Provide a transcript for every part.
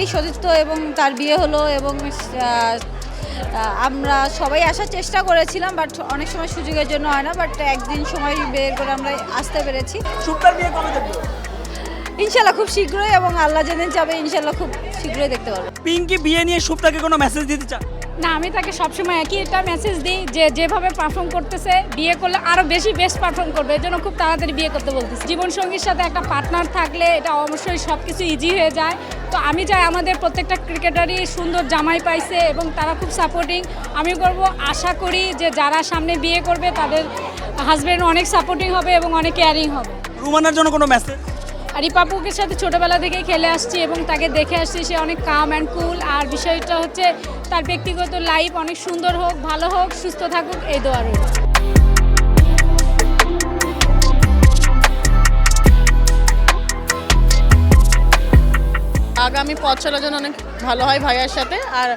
আমাদেরই সতীর্থ এবং তার বিয়ে হলো এবং আমরা সবাই আসার চেষ্টা করেছিলাম, বাট অনেক সময় সুযোগের জন্য হয় না, বাট একদিন সময় বের করে আমরা আসতে পেরেছি। শুভ্রার বিয়ে কবে দেখবো? ইনশাল্লাহ খুব শীঘ্রই, এবং আল্লাহ যেদিন যাবে ইনশাল্লাহ খুব শীঘ্রই দেখতে পারবো। পিঙ্কি বিয়ে নিয়ে শুভ্রাকে কোনো মেসেজ দিতে চান? না, আমি তাকে সবসময় একই একটা মেসেজ দিই যে যেভাবে পারফর্ম করতেছে বিয়ে করলে আরও বেশি বেস্ট পারফর্ম করবে, এর জন্য খুব তাড়াতাড়ি বিয়ে করতে বলতেছি। জীবনসঙ্গীর সাথে একটা পার্টনার থাকলে এটা অবশ্যই সব কিছু ইজি হয়ে যায়। তো আমি চাই আমাদের প্রত্যেকটা ক্রিকেটারই সুন্দর জামাই পাইছে এবং তারা খুব সাপোর্টিং। আমি আশা করি যে যারা সামনে বিয়ে করবে তাদের হাজব্যান্ড অনেক সাপোর্টিং হবে এবং অনেক কেয়ারিং হবে। রুমানার জন্য কোনো মেসেজ? আর রিপাপুকের সাথে ছোটোবেলা থেকেই খেলে আসছি এবং তাকে দেখে আসছি, সে অনেক কাম অ্যান্ড কুল। আর বিষয়টা হচ্ছে তার ব্যক্তিগত লাইফ অনেক সুন্দর হোক, ভালো হোক, সুস্থ থাকুক, এই দোয়া রইল। আগামী পথ চলার জন্য অনেক ভালো হয় ভাইয়ার সাথে, আর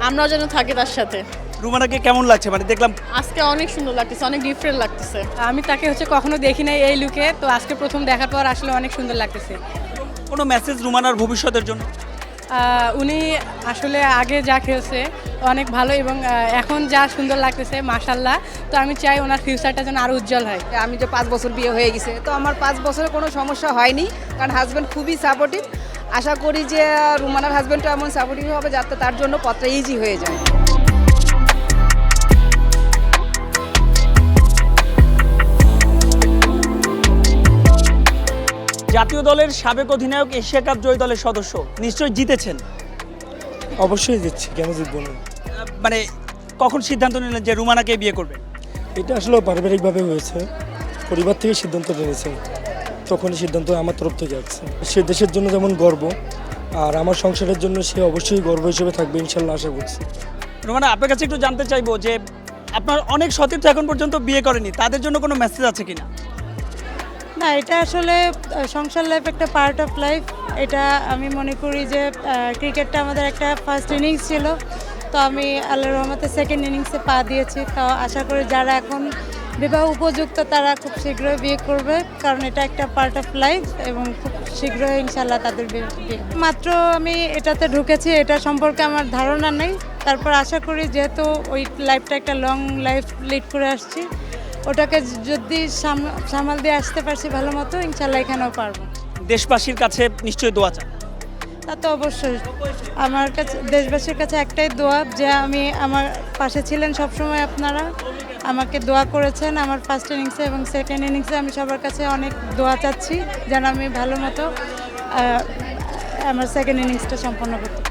আমরাও যেন থাকি তার সাথে। রুমানাকে কেমন লাগছে? মানে দেখলাম আজকে অনেক সুন্দর লাগতেছে, অনেক ডিফারেন্ট লাগতেছে। আমি তাকে কখনো দেখি নাই এই লুকে, তো আজকে প্রথম দেখার পর আসলে অনেক সুন্দর লাগতেছে। কোনো মেসেজ রুমানার ভবিষ্যতের জন্য? উনি আসলে আগে যা খেলছে অনেক ভালো এবং এখন যা সুন্দর লাগতেছে মাশাল্লাহ। তো আমি চাই ওনার ফিউচারটা যেন আরও উজ্জ্বল হয়। আমি যে 5 বছর বিয়ে হয়ে গেছে, তো আমার 5 বছরে কোনো সমস্যা হয়নি, কারণ হাজব্যান্ড খুবই সাপোর্টিভ। আশা করি যে রুমানার হাজব্যান্ডটা এমন সাপোর্টিভ হবে যাতে তার জন্য পথটা ইজি হয়ে যায়। জাতীয় দলের সাবেক অধিনায়ক, এশিয়া কাপ জয়ী দলের সদস্য, নিশ্চয়ই জিতেছেন। অবশ্যই দিচ্ছি, কেন জিতবো না। মানে কখন সিদ্ধান্ত নিলেন যে রুমানাকে বিয়ে করবেন? এটা আসলে পারিবারিকভাবে হয়েছে, পরিবার থেকে সিদ্ধান্ত নিয়েছে, তখনই সিদ্ধান্ত আমার তরফ থেকে আসছে। সে দেশের জন্য যেমন গর্ব, আর আমার সংসারের জন্য সে অবশ্যই গর্ব হিসেবে থাকবে ইনশাল্লাহ, আশা করছি। রুমানা, আপনার কাছে একটু জানতে চাইবো যে আপনার অনেক সতীর্থ এখন পর্যন্ত বিয়ে করেনি, তাদের জন্য কোনো মেসেজ আছে কিনা? না, এটা আসলে সংসার লাইফ একটা পার্ট অফ লাইফ। এটা আমি মনে করি যে ক্রিকেটটা আমাদের একটা ফার্স্ট ইনিংস ছিল, তো আমি আল্লাহর রহমতে সেকেন্ড ইনিংসে পা দিয়েছি। তো আশা করি যারা এখন বিবাহ উপযুক্ত তারা খুব শীঘ্রই বিয়ে করবে, কারণ এটা একটা পার্ট অফ লাইফ এবং খুব শীঘ্রই ইনশাল্লাহ তাদের বিয়ে। মাত্র আমি এটাতে ঢুকেছি, এটা সম্পর্কে আমার ধারণা নেই। তারপর আশা করি যেহেতু ওই লাইফটা একটা লং লাইফ লিড করে আসছি, ওটাকে যদি সামাল দিয়ে আসতে পারছি ভালো মতো, ইনশাল্লাহ এখানেও পারবো। দেশবাসীর কাছে নিশ্চয়ই দোয়া চান? তা তো অবশ্যই, আমার কাছে দেশবাসীর কাছে একটাই দোয়া যে আমার পাশে ছিলেন সবসময়, আপনারা আমাকে দোয়া করেছেন আমার ফার্স্ট ইনিংসে এবং সেকেন্ড ইনিংসে। আমি সবার কাছে অনেক দোয়া চাচ্ছি যেন আমি ভালো মতো আমার সেকেন্ড ইনিংসটা সম্পন্ন করতে পারি।